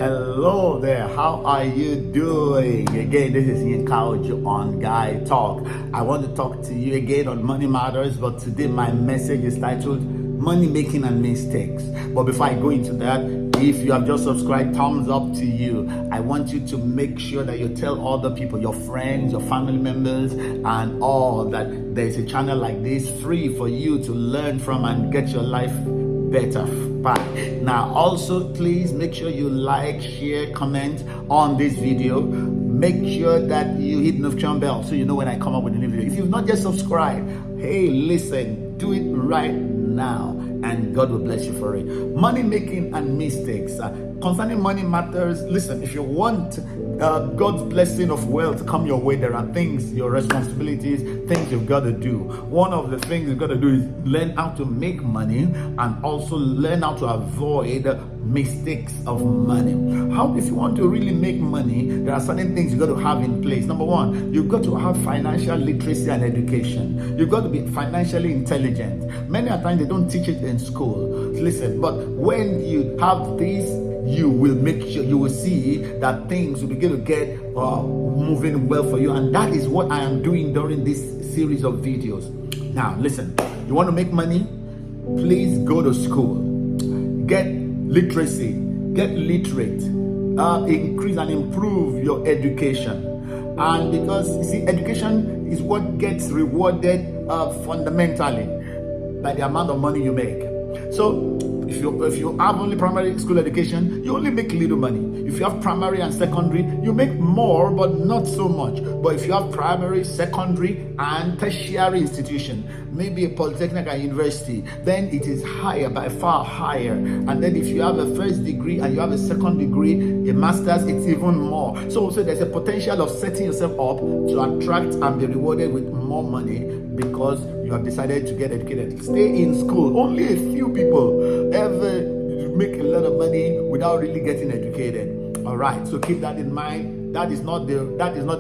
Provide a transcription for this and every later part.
Hello there, how are you doing? Again, this is Yinka Ojo on Guy Talk. I want to talk to you again on money matters, but today my message is titled Money Making and Mistakes. But before I go into that, if you have just subscribed, thumbs up to you. I want you to make sure that you tell other people, your friends, your family members, and all that there is a channel like this free for you to learn from and get your life better. Bye. Now also please make sure you like, share, comment on this video. Make sure that you hit the notification bell so you know when I come up with a new video. If you've not yet subscribed, hey, listen, do it right now and God will bless you for it. Money making and mistakes. Concerning money matters, listen, if you want God's blessing of wealth come your way, there are things, your responsibilities, things you've got to do. One of the things you've got to do is learn how to make money and also learn how to avoid mistakes of money. How, if you want to really make money, there are certain things you've got to have in place. Number one, you've got to have financial literacy and education. You've got to be financially intelligent. Many a times they don't teach it in school. Listen, but when you have these, you will make sure, you will see that things will begin to get moving well for you. And that is what I am doing during this series of videos. Now listen, you want to make money, please go to school, get literacy, get literate, increase and improve your education. And because you see, education is what gets rewarded fundamentally by the amount of money you make. So if you have only primary school education, you only make little money. If you have primary and secondary, you make more, but not so much. But if you have primary, secondary, and tertiary institution, maybe a polytechnic and university, then it is higher, by far higher. And then if you have a first degree and you have a second degree, a master's, it's even more. So there's a potential of setting yourself up to attract and be rewarded with more money because you have decided to get educated. Stay in school. Only a few people ever make a lot of money without really getting educated. All right, so keep that in mind. That is not the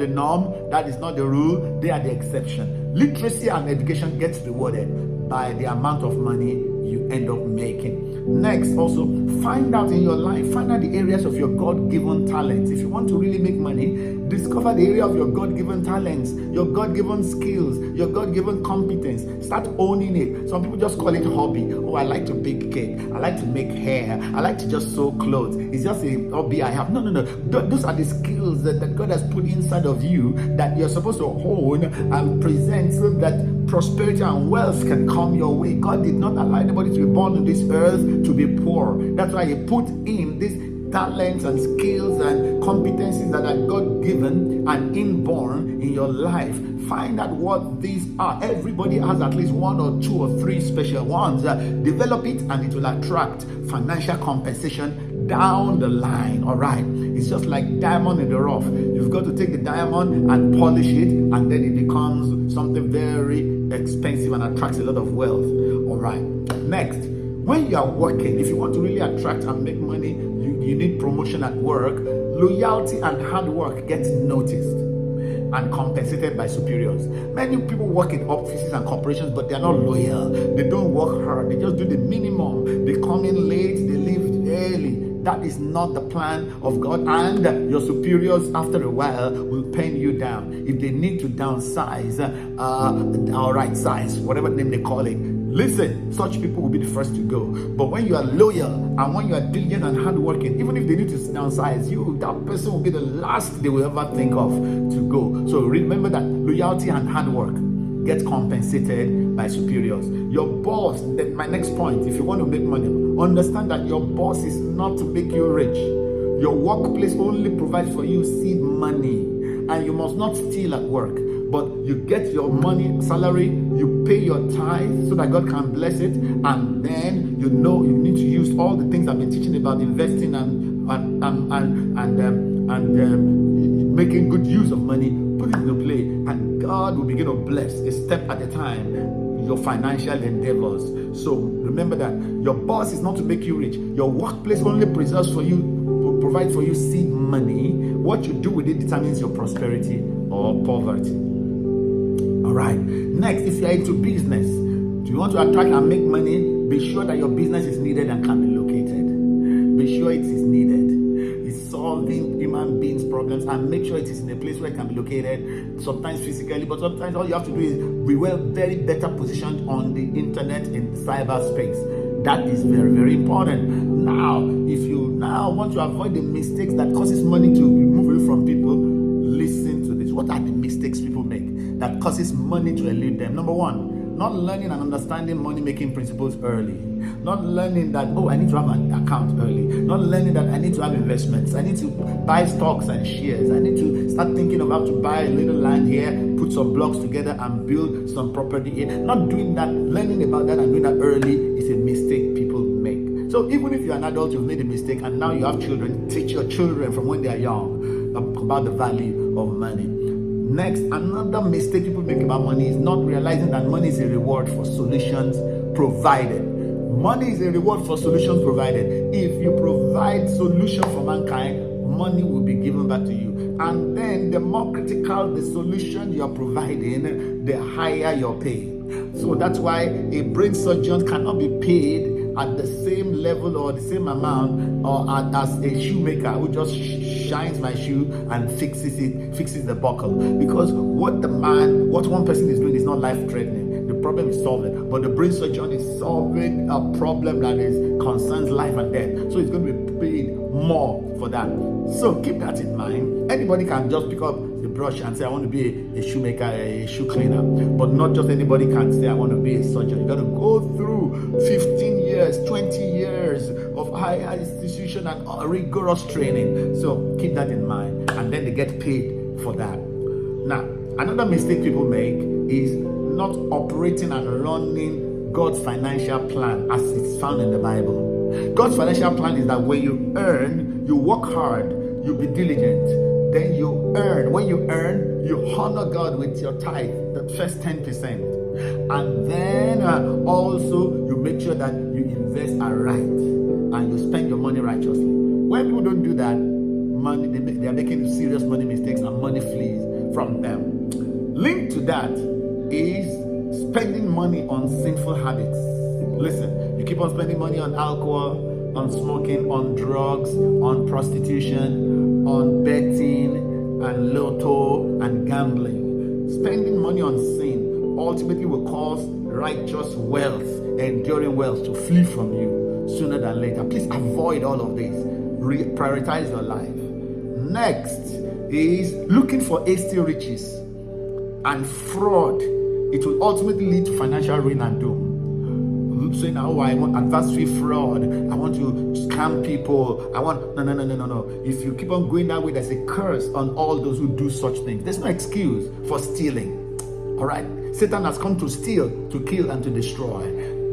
norm. That is not the rule. They are the exception. Literacy and education gets rewarded by the amount of money you end up making. Next, also find out in your life, find out the areas of your God-given talents. If you want to really make money, discover the area of your God-given talents, your God-given skills, your God-given competence. Start owning it. Some people just call it hobby. Oh, I like to bake cake. I like to make hair. I like to just sew clothes. It's just a hobby I have. No. Those are the skills that God has put inside of you that you're supposed to own and present so that prosperity and wealth can come your way. God did not allow anybody to be born on this earth to be poor. That's why He put in this talents and skills and competencies that are God-given and inborn in your life. Find out what these are. Everybody has at least one or two or three special ones. Develop it and it will attract financial compensation down the line. All right, it's just like diamond in the rough. You've got to take the diamond and polish it, and then it becomes something very expensive and attracts a lot of wealth. All right, next, when you are working, if you want to really attract and make money, you need promotion at work. Loyalty and hard work gets noticed and compensated by superiors. Many people work in offices and corporations, but they are not loyal. They don't work hard. They just do the minimum. They come in late. They leave early. That is not the plan of God. And your superiors, after a while, will pen you down. If they need to downsize or right size, whatever name they call it, listen, such people will be the first to go. But when you are loyal and when you are diligent and hardworking, even if they need to downsize you, that person will be the last they will ever think of to go. So remember that loyalty and hard work get compensated by superiors. Your boss, my next point, if you want to make money, understand that your boss is not to make you rich. Your workplace only provides for you seed money, and you must not steal at work. But you get your money, salary, you pay your tithe so that God can bless it, and then you need to use all the things I've been teaching about investing and making good use of money, put it into play, and God will begin to bless a step at a time your financial endeavors. So remember that your boss is not to make you rich. Your workplace only provides for you seed money. What you do with it determines your prosperity or poverty. All right. Next, if you are into business, do you want to attract and make money? Be sure that your business is needed and can be located. Be sure it is needed. problems, and make sure it is in a place where it can be located, sometimes physically, but sometimes all you have to do is be very better positioned on the internet in cyberspace. That is very, very important. Now, if you now want to avoid the mistakes that causes money to move away from people, listen to this. What are the mistakes people make that causes money to elude them? Number one, not learning and understanding money-making principles early. Not learning that, I need to have an account early. Not learning that I need to have investments. I need to buy stocks and shares. I need to start thinking of how to buy a little land here, put some blocks together and build some property here. Not doing that, learning about that and doing that early is a mistake people make. So even if you're an adult, you've made a mistake and now you have children, teach your children from when they are young about the value of money. Next, another mistake people make about money is not realizing that money is a reward for solutions provided. Money is a reward for solutions provided. If you provide solution for mankind, money will be given back to you. And then the more critical the solution you are providing, the higher your pay. So that's why a brain surgeon cannot be paid at the same level or the same amount as a shoemaker who just shines my shoe and fixes the buckle. Because what one person is doing is not life-threatening. The problem is solved, but the brain surgeon is solving a problem that concerns life and death. So it's going to be paid more for that. So keep that in mind. Anybody can just pick up the brush and say, I want to be a shoemaker, a shoe cleaner. But not just anybody can say, I want to be a surgeon. You got to go through 15 years, 20 years of higher institution and rigorous training. So keep that in mind. And then they get paid for that. Now, another mistake people make is not operating and running God's financial plan as it's found in the Bible. God's financial plan is that when you earn, you work hard, you be diligent, then you earn. When you earn, you honor God with your tithe, the first 10%. And then also you make sure that you invest aright and you spend your money righteously. When people don't do that, they are making serious money mistakes and money flees from them. Linked to that is spending money on sinful habits. Listen, you keep on spending money on alcohol, on smoking, on drugs, on prostitution, on betting and lotto and gambling. Spending money on sin ultimately will cause righteous wealth, enduring wealth to flee from you sooner than later. Please avoid all of this. Prioritize your life. Next is looking for hasty riches and fraud. It will ultimately lead to financial ruin and doom. Saying, I want adversary fraud, I want to scam people, no. If you keep on going that way, there's a curse on all those who do such things. There's no excuse for stealing. All right, Satan has come to steal, to kill, and to destroy.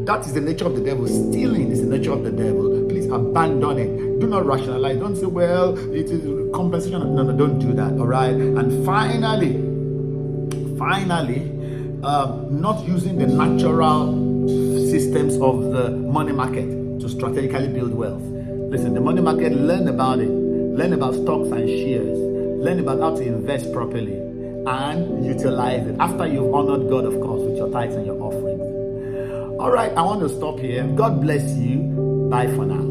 That is the nature of the devil. Stealing is the nature of the devil. Please abandon it. Do not rationalize. Don't say, well, it is compensation. No, don't do that. All right. And finally, not using the natural systems of the money market to strategically build wealth. Listen, the money market, learn about it. Learn about stocks and shares. Learn about how to invest properly and utilize it after you've honored God, of course, with your tithes and your offerings. All right, I want to stop here. God bless you. Bye for now.